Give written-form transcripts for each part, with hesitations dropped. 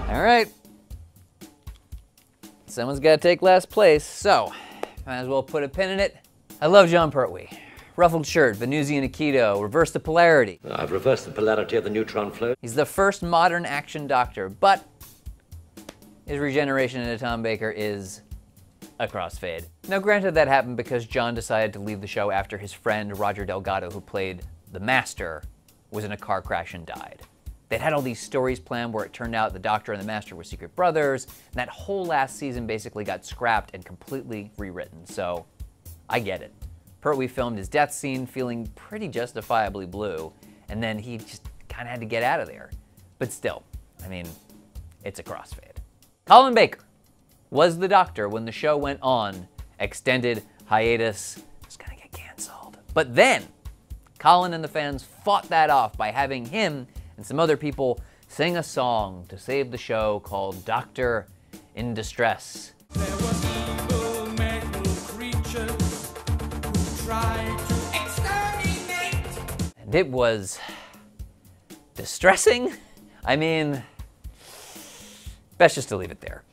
All right. Someone's got to take last place, so might as well put a pin in it. I love John Pertwee. Ruffled shirt, Venusian Aikido, reverse the polarity. I've reversed the polarity of the neutron flow. He's the first modern action doctor, but his regeneration into Tom Baker is a crossfade. Now granted, that happened because John decided to leave the show after his friend Roger Delgado, who played the Master, was in a car crash and died. They'd had all these stories planned where it turned out the Doctor and the Master were secret brothers, and that whole last season basically got scrapped and completely rewritten, so I get it. Pertwee filmed his death scene feeling pretty justifiably blue, and then he just kind of had to get out of there. But still, I mean, it's a crossfade. Colin Baker was the Doctor when the show went on extended hiatus. It's gonna get canceled. But then, Colin and the fans fought that off by having him and some other people sing a song to save the show called Doctor in Distress. There was evil magical creatures who tried to exterminate. And it was distressing. I mean, best just to leave it there.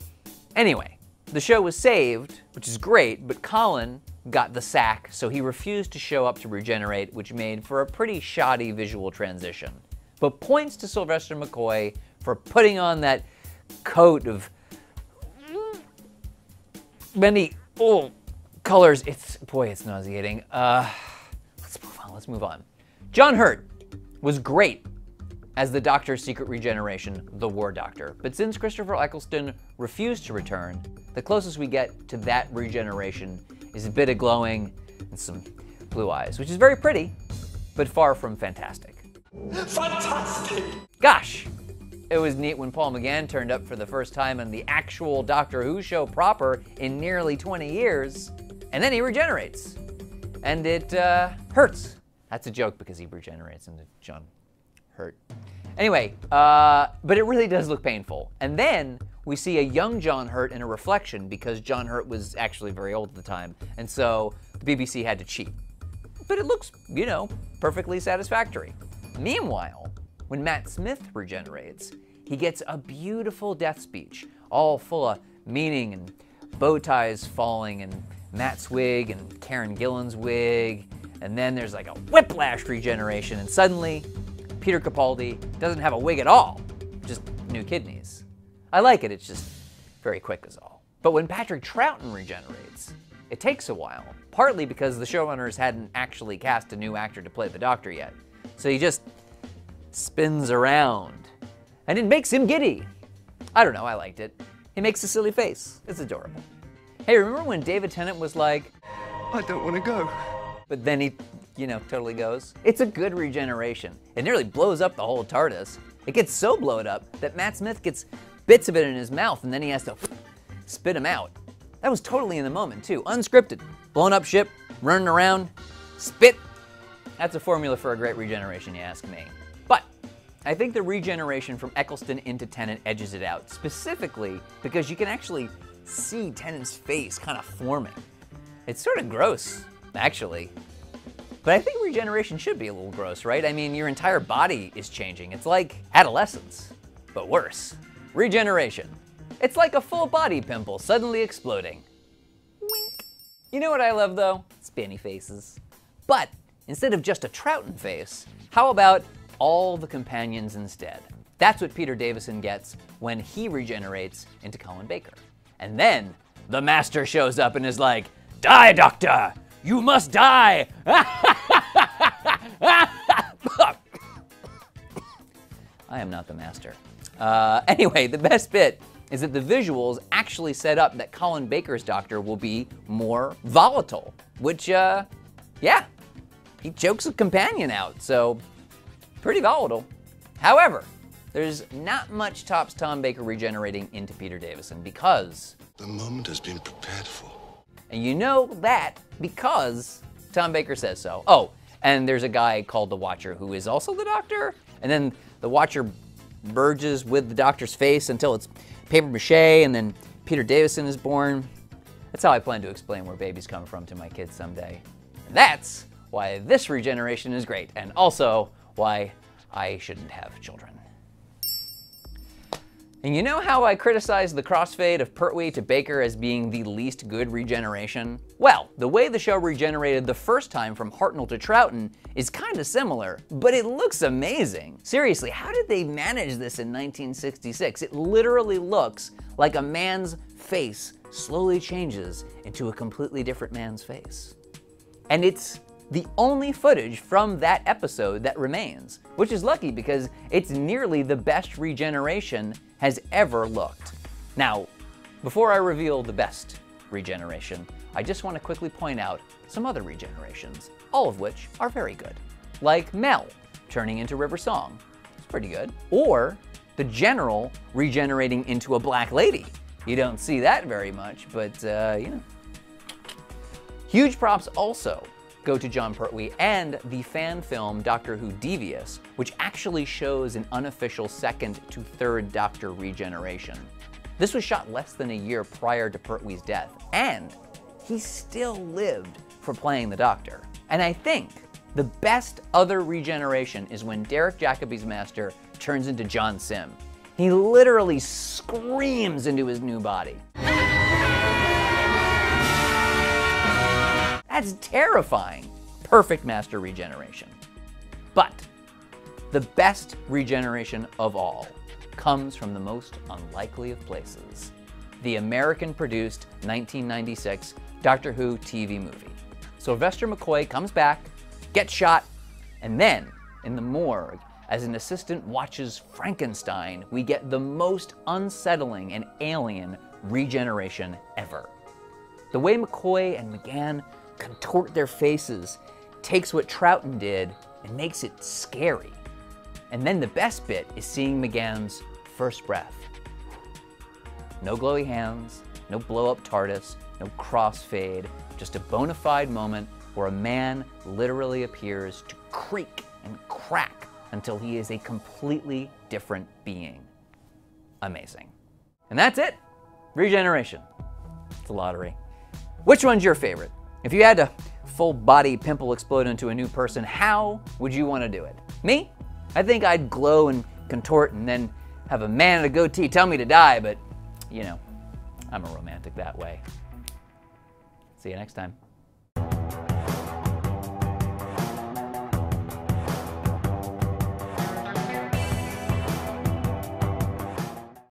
Anyway, the show was saved, which is great, but Colin got the sack, so he refused to show up to regenerate, which made for a pretty shoddy visual transition. But points to Sylvester McCoy for putting on that coat of many colors. It's nauseating. Let's move on. John Hurt was great as the Doctor's secret regeneration, the War Doctor. But since Christopher Eccleston refused to return, the closest we get to that regeneration is a bit of glowing and some blue eyes, which is very pretty, but far from fantastic. Fantastic! Gosh, it was neat when Paul McGann turned up for the first time on the actual Doctor Who show proper in nearly 20 years, and then he regenerates. And it hurts. That's a joke because he regenerates into John Hurt. Anyway, but it really does look painful. And then we see a young John Hurt in a reflection because John Hurt was actually very old at the time, and so the BBC had to cheat. But it looks, you know, perfectly satisfactory. Meanwhile, when Matt Smith regenerates, he gets a beautiful death speech, all full of meaning and bow ties falling and Matt's wig and Karen Gillan's wig, and then there's like a whiplash regeneration, and suddenly Peter Capaldi doesn't have a wig at all, just new kidneys. I like it, it's just very quick is all. But when Patrick Troughton regenerates, it takes a while, partly because the showrunners hadn't actually cast a new actor to play the Doctor yet. So he just spins around, and it makes him giddy. I don't know, I liked it. He makes a silly face. It's adorable. Hey, remember when David Tennant was like, I don't want to go. But then he, you know, totally goes? It's a good regeneration. It nearly blows up the whole TARDIS. It gets so blown up that Matt Smith gets bits of it in his mouth, and then he has to spit them out. That was totally in the moment, too. Unscripted. Blown up ship, running around, spit. That's a formula for a great regeneration, you ask me. But I think the regeneration from Eccleston into Tennant edges it out, specifically because you can actually see Tennant's face kind of forming. It's sort of gross, actually. But I think regeneration should be a little gross, right? I mean, your entire body is changing. It's like adolescence, but worse. Regeneration. It's like a full body pimple suddenly exploding. Wink. You know what I love, though? Spanny faces. But instead of just a Troughton face, how about all the companions instead? That's what Peter Davison gets when he regenerates into Colin Baker. And then the Master shows up and is like, "Die, Doctor! You must die!" I am not the Master. Anyway, the best bit is that the visuals actually set up that Colin Baker's Doctor will be more volatile, which, yeah, he chokes a companion out, so pretty volatile. However, there's not much tops Tom Baker regenerating into Peter Davison because the moment has been prepared for. And you know that because Tom Baker says so. Oh, and there's a guy called the Watcher who is also the Doctor, and then the Watcher merges with the Doctor's face until it's paper mache, and then Peter Davison is born. That's how I plan to explain where babies come from to my kids someday. And that's why this regeneration is great, and also why I shouldn't have children. And you know how I criticized the crossfade of Pertwee to Baker as being the least good regeneration? Well, the way the show regenerated the first time from Hartnell to Troughton is kind of similar, but it looks amazing. Seriously, how did they manage this in 1966? It literally looks like a man's face slowly changes into a completely different man's face. And it's the only footage from that episode that remains, which is lucky because it's nearly the best regeneration has ever looked. Now, before I reveal the best regeneration, I just want to quickly point out some other regenerations, all of which are very good. Like Mel turning into River Song, it's pretty good. Or the General regenerating into a black lady. You don't see that very much, but you know. Huge props also go to Jon Pertwee and the fan film Doctor Who Devious, which actually shows an unofficial second to third Doctor regeneration. This was shot less than a year prior to Pertwee's death, and he still lived for playing the Doctor. And I think the best other regeneration is when Derek Jacobi's Master turns into John Sim. He literally screams into his new body. That's terrifying. Perfect Master regeneration. But the best regeneration of all comes from the most unlikely of places. The American-produced 1996 Doctor Who TV movie. Sylvester McCoy comes back, gets shot, and then, in the morgue, as an assistant watches Frankenstein, we get the most unsettling and alien regeneration ever. The way McCoy and McGann contort their faces takes what Troughton did and makes it scary. And then the best bit is seeing McGann's first breath. No glowy hands, no blow-up TARDIS, no crossfade, just a bona fide moment where a man literally appears to creak and crack until he is a completely different being. Amazing. And that's it. Regeneration. It's a lottery. Which one's your favorite? If you had a full body pimple explode into a new person, how would you want to do it? Me? I think I'd glow and contort and then have a man in a goatee tell me to die, but you know, I'm a romantic that way. See you next time.